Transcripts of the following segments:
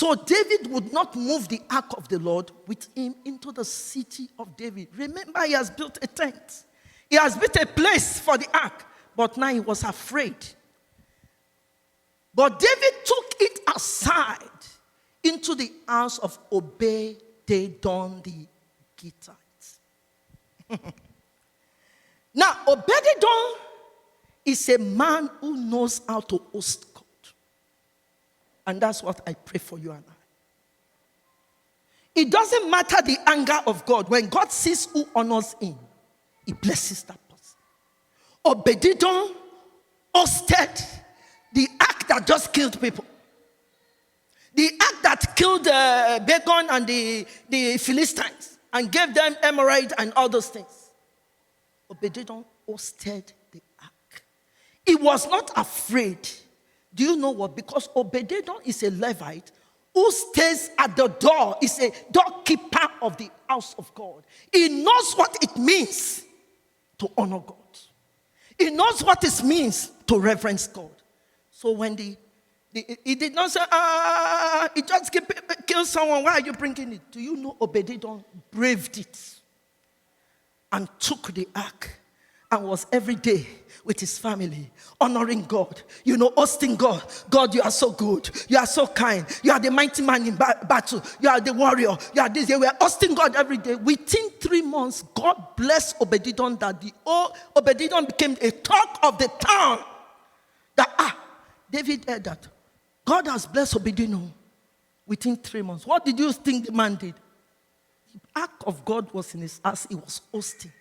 So David would not move the ark of the Lord with him into the city of David. Remember, he has built a tent. He has built a place for the ark. But now he was afraid. But David took it aside into the house of Obed-Edom the Gittite. Now, Obed-Edom is a man who knows how to host God. And that's what I pray for you and I. It doesn't matter the anger of God. When God sees who honors him, he blesses that person. Obed-Edom hosted the ark that just killed people. The ark that killed Dagon and the Philistines and gave them emerald and all those things. Obed-Edom hosted the ark. He was not afraid. Do you know what? Because Obed-Edom is a Levite who stays at the door, is a doorkeeper of the house of God. He knows what it means to honor God. He knows what it means to reverence God. So when he did not say, he just killed someone, why are you bringing it? Do you know Obed-Edom braved it and took the ark and was every day with his family, honoring God, hosting God. God, you are so good. You are so kind. You are the mighty man in battle. You are the warrior. You are this. They were hosting God every day. Within 3 months, God blessed Obed-Edom that Obed-Edom became a talk of the town. That, David heard that. God has blessed Obed-Edom within 3 months. What did you think the man did? The ark of God was in his house. He was hosting,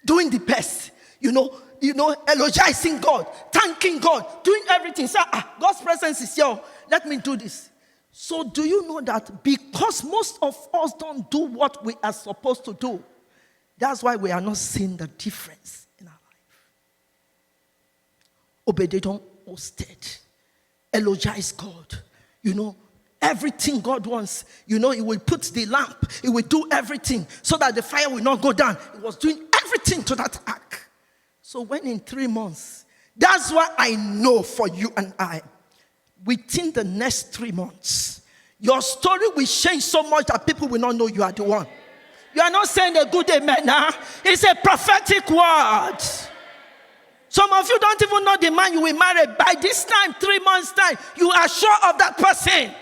doing the best. Eulogizing God, thanking God, doing everything. Say, God's presence is here. Let me do this. So do you know that because most of us don't do what we are supposed to do, that's why we are not seeing the difference in our life. Obed-Edom hosted, eulogized God. Everything God wants. He will put the lamp. He will do everything so that the fire will not go down. He was doing everything to that ark. So when in 3 months, that's what I know for you and I. Within the next 3 months, your story will change so much that people will not know you are the one. You are not saying a good amen now. It's a prophetic word. Some of you don't even know the man you will marry. By this time, 3 months' time, you are sure of that person.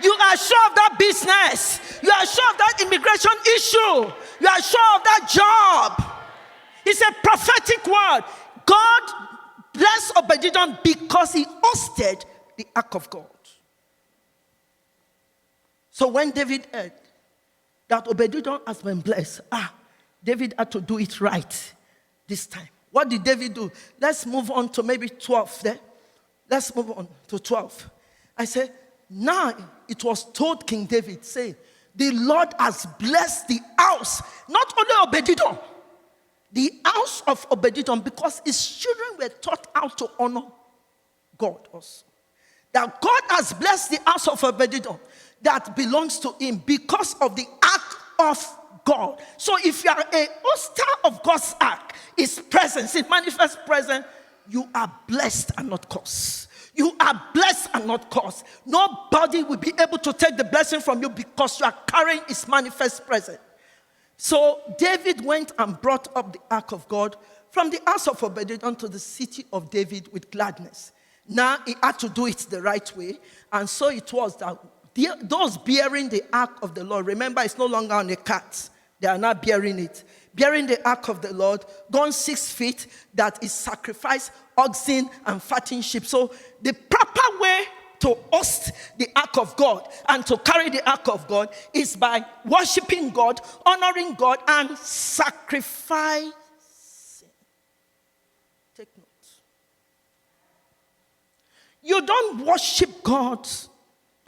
You are sure of that business. You are sure of that immigration issue. You are sure of that job. It's a prophetic word. God blessed Obed-Edom because he hosted the ark of God. So when David heard that Obed-Edom has been blessed, David had to do it right this time. What did David do? Let's move on to maybe 12 there. Let's move on to 12. I said, now it was told King David, say, the Lord has blessed the house, not only Obed-Edom, the house of Obed-Edom, because his children were taught how to honor God also. That God has blessed the house of Obed-Edom that belongs to him because of the ark of God. So if you are a hoster of God's ark, his presence, his manifest presence, you are blessed and not cursed. You are blessed and not cursed. Nobody will be able to take the blessing from you because you are carrying his manifest presence. So David went and brought up the ark of God from the house of Obed-Edom to the city of David with gladness. Now he had to do it the right way. And so it was that those bearing the ark of the Lord, remember it's no longer on a cart. They are not bearing it. Bearing the ark of the Lord, gone 6 feet, that is sacrifice, oxen, and fattened sheep. So the proper way to host the ark of God and to carry the ark of God is by worshiping God, honoring God, and sacrificing. Take note. You don't worship God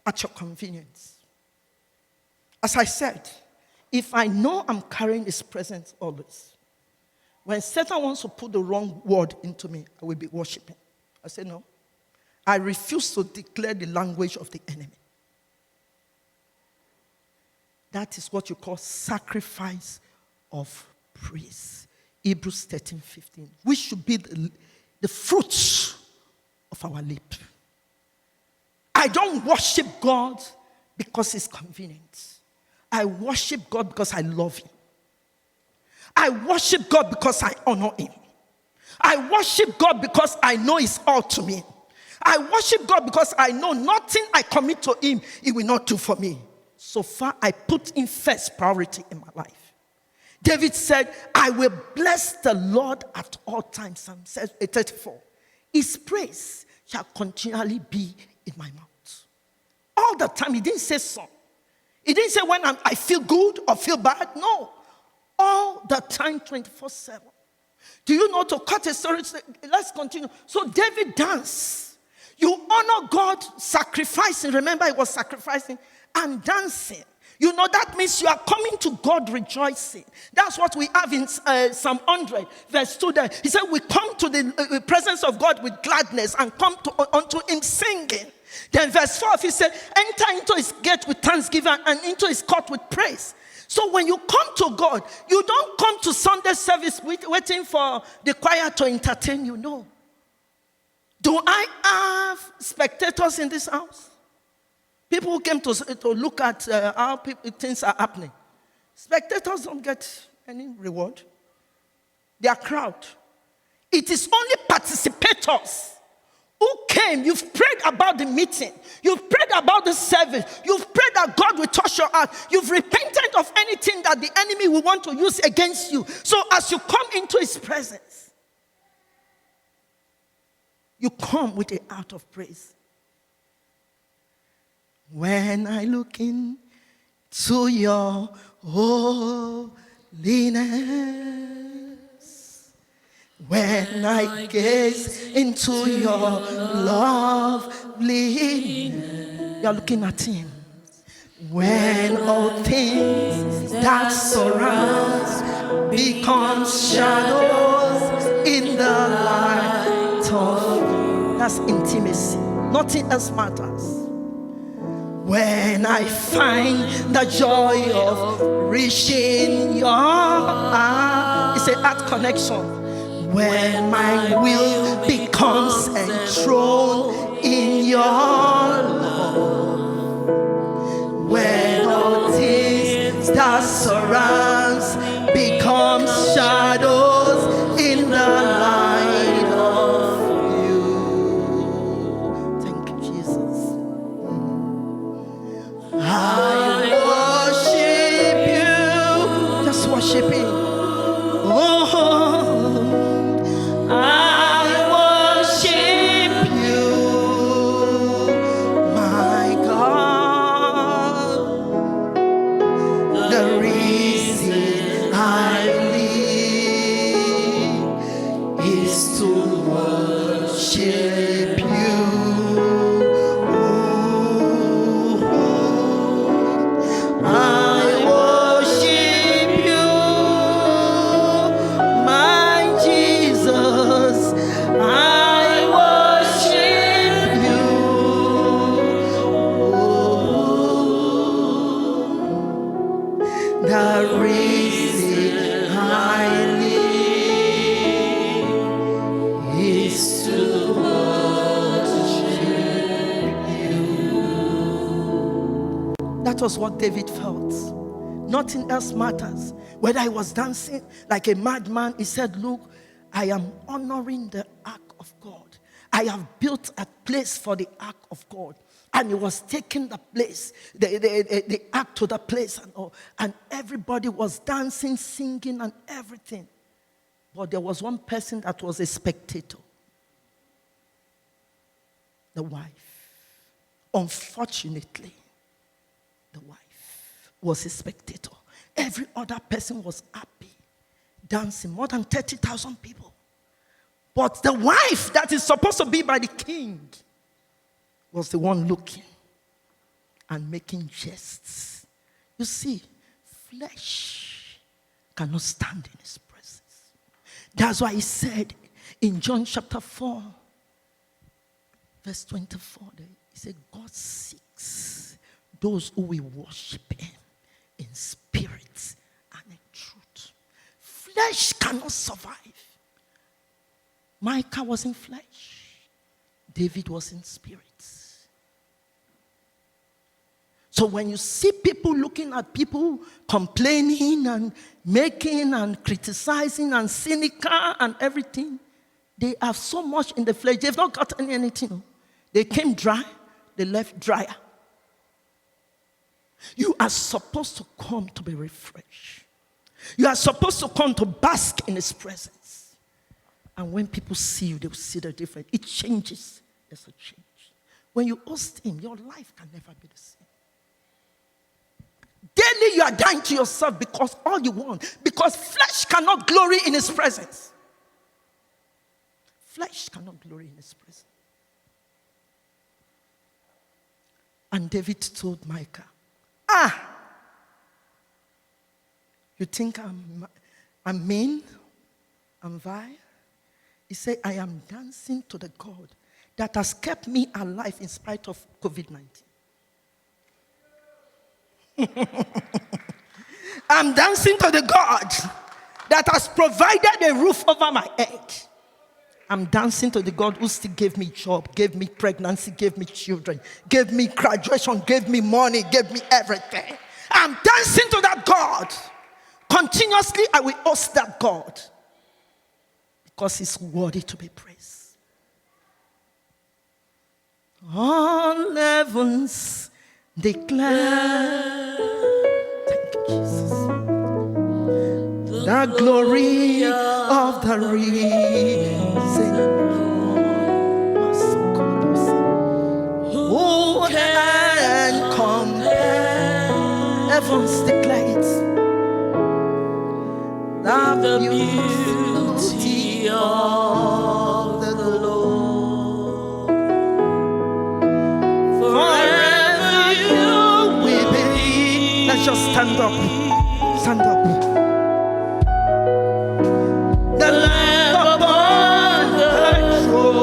at your convenience. As I said, if I know I'm carrying his presence always, when Satan wants to put the wrong word into me, I will be worshiping. I say no. I refuse to declare the language of the enemy. That is what you call sacrifice of praise. Hebrews 13:15. Which should be the fruits of our lip. I don't worship God because it's convenient. I worship God because I love him. I worship God because I honor him. I worship God because I know he's all to me. I worship God because I know nothing I commit to him, he will not do for me. So far, I put him first priority in my life. David said, I will bless the Lord at all times. Psalm 34. His praise shall continually be in my mouth. All the time. He didn't say so. He didn't say when I feel good or feel bad. No. All the time, 24/7. Do you know, to cut a story? Let's continue. So David danced. You honor God sacrificing. Remember, he was sacrificing and dancing. You know, that means you are coming to God rejoicing. That's what we have in Psalm 100, verse 2 there. He said, we come to the presence of God with gladness and come unto him singing. Then verse 4, he said, enter into his gate with thanksgiving and into his court with praise. So when you come to God, you don't come to Sunday service waiting for the choir to entertain you. No. Do I have spectators in this house? People who came to look at how things are happening. Spectators don't get any reward. They are crowd. It is only participators who came. You've prayed about the meeting. You've prayed about the service. You've prayed that God will touch your heart. You've repented of anything that the enemy will want to use against you. So as you come into his presence, you come with a heart of praise. When I look into your holiness, when I gaze into your loveliness, you're looking at him. When all things that surround become shadows in the light of you. That's intimacy. Nothing else matters. When I find the joy of reaching your heart, it's a heart connection. When my will becomes enthroned in your love, when all things that surrounds becomes shadows in the light of you. Thank you, Jesus. I worship you. Just worship him. Oh, I worship you, my God. The reason I live is to worship you. I worship you, my Jesus. I worship you. The reason I live is to worship you. That was what David felt. Nothing else matters. Whether he was dancing like a madman, he said, look, I am honoring the ark of God. I have built a place for the ark of God. And he was taking the place, the ark to the place and all. And everybody was dancing, singing and everything. But there was one person that was a spectator. The wife. Unfortunately, the wife was a spectator. Every other person was happy, dancing. More than 30,000 people. But the wife that is supposed to be by the king was the one looking and making jests. You see, flesh cannot stand in his presence. That's why he said in John chapter 4, verse 24, he said, God seeks those who will worship him in spirit and in truth. Flesh cannot survive. Micah was in flesh. David was in spirit. So when you see people looking at people complaining and making and criticizing and cynical and everything, they have so much in the flesh. They've not gotten anything. They came dry, they left drier. You are supposed to come to be refreshed. You are supposed to come to bask in His presence. And when people see you, they will see the difference. It changes. There's a change. When you host Him, your life can never be the same. Daily you are dying to yourself because all you want, because flesh cannot glory in His presence. Flesh cannot glory in His presence. And David told Micah, you think I'm mean? I'm vile? He said, I am dancing to the God that has kept me alive in spite of COVID-19. I'm dancing to the God that has provided a roof over my head. I'm dancing to the God who still gave me job, gave me pregnancy, gave me children, gave me graduation, gave me money, gave me everything. I'm dancing to that God. Continuously, I will host that God because He's worthy to be praised. All heavens declare, thank you, Jesus, the glory of the risen Lord. Who can compare? Heavens declare it. The beauty of the Lord. Forever you will be. Let's just stand up. Stand up. The Lamb upon the throne.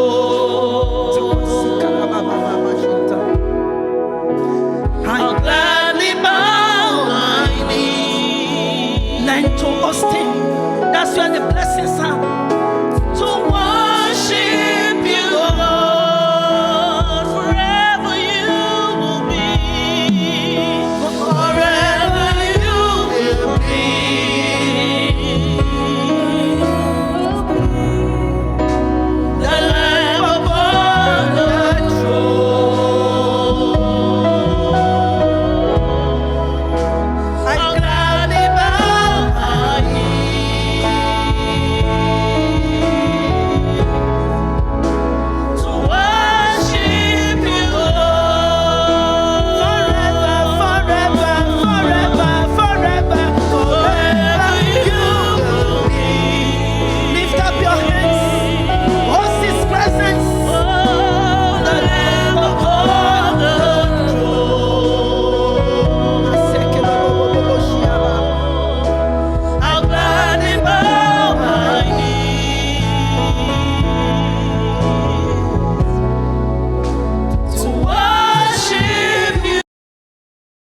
I'll gladly bow my knee. Learn to host Him.